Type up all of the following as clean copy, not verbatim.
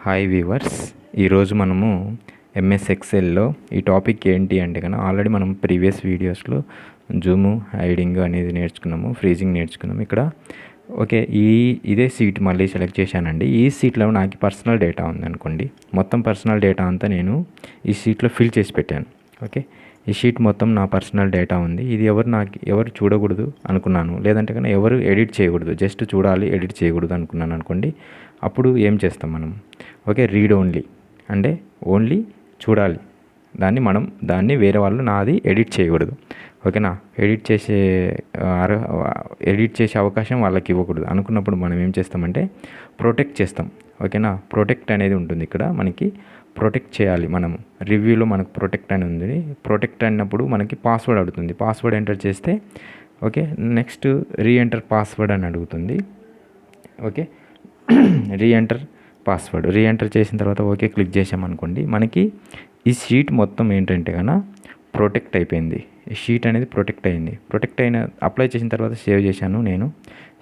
Hi viewers, ఈరోజు మనము MS ఎక్సెల్లో ఈ టాపిక్ ఏంటి అంటే కన్నా ఆల్రెడీ మనం ప్రీవియస్ వీడియోస్లో జూము హైడింగ్ అనేది నేర్చుకున్నాము, ఫ్రీజింగ్ నేర్చుకున్నాము. ఇక్కడ ఓకే, ఇదే సీట్ మళ్ళీ సెలెక్ట్ చేశానండి. ఈ సీట్లో నాకు పర్సనల్ డేటా ఉందనుకోండి. మొత్తం పర్సనల్ డేటా అంతా నేను ఈ సీట్లో ఫిల్ చేసి పెట్టాను. ఓకే, ఈ షీట్ మొత్తం నా పర్సనల్ డేటా ఉంది. ఇది ఎవరు చూడకూడదు అనుకున్నాను, లేదంటే కన్నా ఎవరు ఎడిట్ చేయకూడదు, జస్ట్ చూడాలి, ఎడిట్ చేయకూడదు అనుకున్నాను అనుకోండి. అప్పుడు ఏం చేస్తాం మనం? ఓకే, రీడ్ ఓన్లీ అంటే ఓన్లీ చూడాలి, దాన్ని వేరే వాళ్ళు నాది ఎడిట్ చేయకూడదు. ఓకేనా, ఎడిట్ చేసే అవకాశం వాళ్ళకి ఇవ్వకూడదు అనుకున్నప్పుడు మనం ఏం చేస్తామంటే ప్రొటెక్ట్ చేస్తాం. ఓకేనా, ప్రొటెక్ట్ అనేది ఉంటుంది ఇక్కడ. మనకి ప్రొటెక్ట్ చేయాలి. మనము రివ్యూలో మనకు ప్రొటెక్ట్ అని ఉంది. ప్రొటెక్ట్ అన్నప్పుడు మనకి పాస్వర్డ్ అడుగుతుంది. పాస్వర్డ్ ఎంటర్ చేస్తే ఓకే, నెక్స్ట్ రీఎంటర్ పాస్వర్డ్ అని అడుగుతుంది. ఓకే, రీఎంటర్ పాస్వర్డ్ రీఎంటర్ చేసిన తర్వాత ఓకే క్లిక్ చేసామనుకోండి, మనకి ఈ షీట్ మొత్తం ఏంటంటే కన్నా ప్రొటెక్ట్ అయిపోయింది. ఈ షీట్ అనేది ప్రొటెక్ట్ అయింది. ప్రొటెక్ట్ అయిన అప్లై చేసిన తర్వాత సేవ్ చేశాను.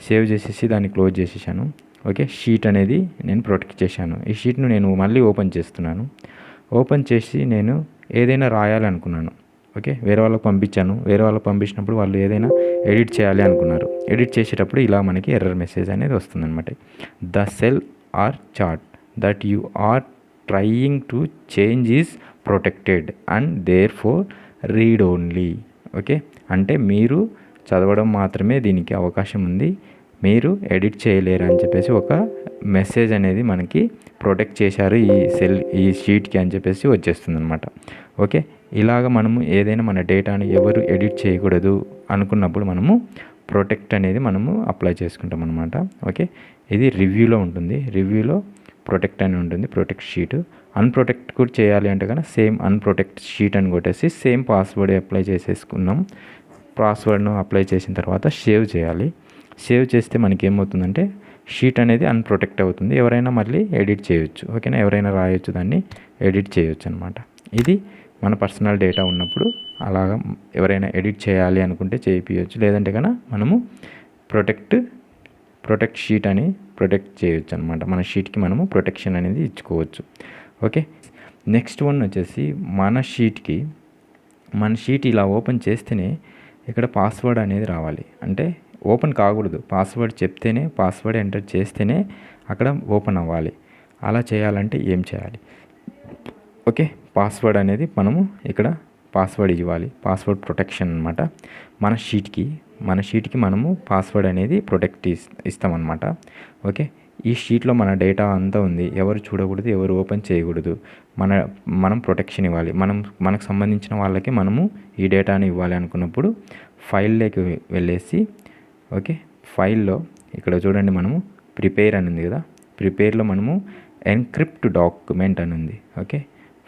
సేవ్ చేసేసి దాన్ని క్లోజ్ చేసేసాను. ఓకే, షీట్ అనేది నేను ప్రొటెక్ట్ చేశాను. ఈ షీట్ను నేను మళ్ళీ ఓపెన్ చేస్తున్నాను. ఓపెన్ చేసి నేను ఏదైనా రాయాలనుకున్నాను. ఓకే, వేరే వాళ్ళకి పంపించాను. వేరే వాళ్ళకి పంపించినప్పుడు వాళ్ళు ఏదైనా ఎడిట్ చేయాలి అనుకున్నారు. ఎడిట్ చేసేటప్పుడు ఇలా మనకి ఎర్రర్ మెసేజ్ అనేది వస్తుందన్నమాట. The cell or chart that you are trying to change is protected and therefore read only. Okay, అంటే మీరు చదవడం మాత్రమే దీనికి అవకాశం ఉంది, మీరు ఎడిట్ చేయలేరు అని చెప్పేసి ఒక మెసేజ్ అనేది మనకి ప్రొటెక్ట్ చేశారు ఈ షీట్కి అని చెప్పేసి వచ్చేస్తుంది అనమాట. ఓకే, ఇలాగ మనము ఏదైనా మన డేటాని ఎవరు ఎడిట్ చేయకూడదు అనుకున్నప్పుడు మనము ప్రొటెక్ట్ అనేది మనము అప్లై చేసుకుంటాం అనమాట. ఓకే, ఇది రివ్యూలో ఉంటుంది. రివ్యూలో ప్రొటెక్ట్ అని ఉంటుంది, ప్రొటెక్ట్ షీట్. అన్ప్రొటెక్ట్ కూడా చేయాలి అంటే కనుక సేమ్ అన్ప్రొటెక్ట్ షీట్ అని కొట్టేసి సేమ్ పాస్వర్డ్ అప్లై చేసేసుకున్నాం. పాస్వర్డ్ను అప్లై చేసిన తర్వాత సేవ్ చేయాలి. సేవ్ చేస్తే మనకి ఏమవుతుందంటే షీట్ అనేది అన్ప్రొటెక్ట్ అవుతుంది. ఎవరైనా మళ్ళీ ఎడిట్ చేయొచ్చు. ఓకేనా, ఎవరైనా రాయొచ్చు, దాన్ని ఎడిట్ చేయొచ్చు అనమాట. ఇది మన పర్సనల్ డేటా ఉన్నప్పుడు అలాగా ఎవరైనా ఎడిట్ చేయాలి అనుకుంటే చేయించవచ్చు. లేదంటే కన్నా మనము ప్రొటెక్ట్ షీట్ అని ప్రొటెక్ట్ చేయొచ్చు అనమాట. మన షీట్కి మనము ప్రొటెక్షన్ అనేది ఇచ్చుకోవచ్చు. ఓకే, నెక్స్ట్ వన్ వచ్చేసి మన షీట్ ఇలా ఓపెన్ చేస్తేనే ఇక్కడ పాస్వర్డ్ అనేది రావాలి. అంటే ఓపెన్ కాకూడదు, పాస్వర్డ్ చెప్తేనే, పాస్వర్డ్ ఎంటర్ చేస్తేనే అక్కడ ఓపెన్ అవ్వాలి. అలా చేయాలంటే ఏం చేయాలి? ఓకే, పాస్వర్డ్ అనేది మనము ఇక్కడ పాస్వర్డ్ ఇవ్వాలి. పాస్వర్డ్ ప్రొటెక్షన్ అనమాట. మన షీట్కి మనము పాస్వర్డ్ అనేది ప్రొటెక్ట్ ఇస్తామన్నమాట. ఓకే, ఈ షీట్లో మన డేటా అంతా ఉంది, ఎవరు చూడకూడదు, ఎవరు ఓపెన్ చేయకూడదు. మనం ప్రొటెక్షన్ ఇవ్వాలి. మనకు సంబంధించిన వాళ్ళకి మనము ఈ డేటాని ఇవ్వాలి అనుకున్నప్పుడు ఫైల్లోకి వెళ్ళేసి ఓకే, ఫైల్లో ఇక్కడ చూడండి, మనము ప్రిపేర్ అని ఉంది కదా, ప్రిపేర్లో మనము ఎన్క్రిప్ట్ డాక్యుమెంట్ అని ఉంది. ఓకే,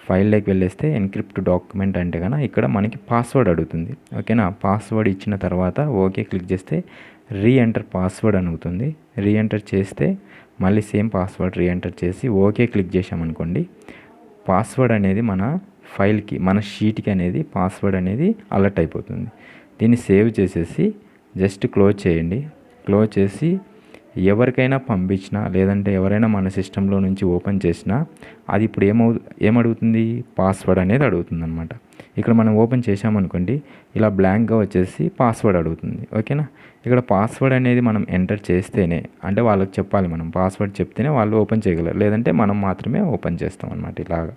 ఫైల్లోకి వెళ్ళేస్తే ఎన్క్రిప్ట్ డాక్యుమెంట్ అంటే కన్నా ఇక్కడ మనకి పాస్వర్డ్ అడుగుతుంది. ఓకేనా, పాస్వర్డ్ ఇచ్చిన తర్వాత ఓకే క్లిక్ చేస్తే రీఎంటర్ పాస్వర్డ్ అనుగుతుంది. రీఎంటర్ చేస్తే మళ్ళీ సేమ్ పాస్వర్డ్ రీఎంటర్ చేసి ఓకే క్లిక్ చేసామనుకోండి, పాస్వర్డ్ అనేది మన ఫైల్కి, మన షీట్కి అనేది పాస్వర్డ్ అనేది అలర్ట్ అయిపోతుంది. దీన్ని సేవ్ చేసేసి జస్ట్ క్లోజ్ చేయండి. క్లోజ్ చేసి ఎవరికైనా పంపించినా, లేదంటే ఎవరైనా మన సిస్టంలో నుంచి ఓపెన్ చేసినా అది ఇప్పుడు ఏమడుగుతుంది? పాస్వర్డ్ అనేది అడుగుతుంది అనమాట. ఇక్కడ మనం ఓపెన్ చేసామనుకోండి, ఇలా బ్లాంక్గా వచ్చేసి పాస్వర్డ్ అడుగుతుంది. ఓకేనా, ఇక్కడ పాస్వర్డ్ అనేది మనం ఎంటర్ చేస్తేనే, అంటే వాళ్ళకి చెప్పాలి, మనం పాస్వర్డ్ చెప్తేనే వాళ్ళు ఓపెన్ చేయగలరు, లేదంటే మనం మాత్రమే ఓపెన్ చేస్తాం అనమాట. ఇలాగా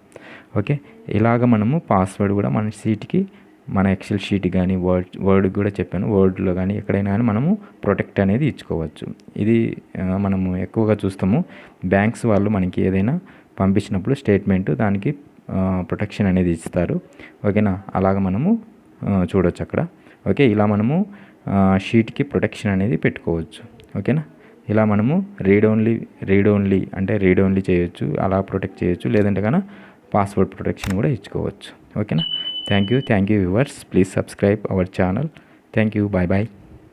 ఓకే, ఇలాగ మనము పాస్వర్డ్ కూడా మన షీట్కి, మన ఎక్సెల్ షీట్ కానీ వర్డ్కి కూడా చెప్పాను, వర్డ్లో కానీ ఎక్కడైనా కానీ మనము ప్రొటెక్ట్ అనేది ఇచ్చుకోవచ్చు. ఇది మనము ఎక్కువగా చూస్తాము. బ్యాంక్స్ వాళ్ళు మనకి ఏదైనా పంపించినప్పుడు స్టేట్మెంట్, దానికి ప్రొటెక్షన్ అనేది ఇస్తారు. ఓకేనా, అలాగ మనము చూడవచ్చు అక్కడ. ఓకే, ఇలా మనము షీట్కి ప్రొటెక్షన్ అనేది పెట్టుకోవచ్చు. ఓకేనా, ఇలా మనము రీడ్ ఓన్లీ అంటే రీడ్ ఓన్లీ చేయొచ్చు, అలా ప్రొటెక్ట్ చేయొచ్చు, లేదంటే కన్నా పాస్వర్డ్ ప్రొటెక్షన్ కూడా ఇచ్చుకోవచ్చు. ఓకేనా, thank you viewers, please subscribe our channel. Thank you, bye.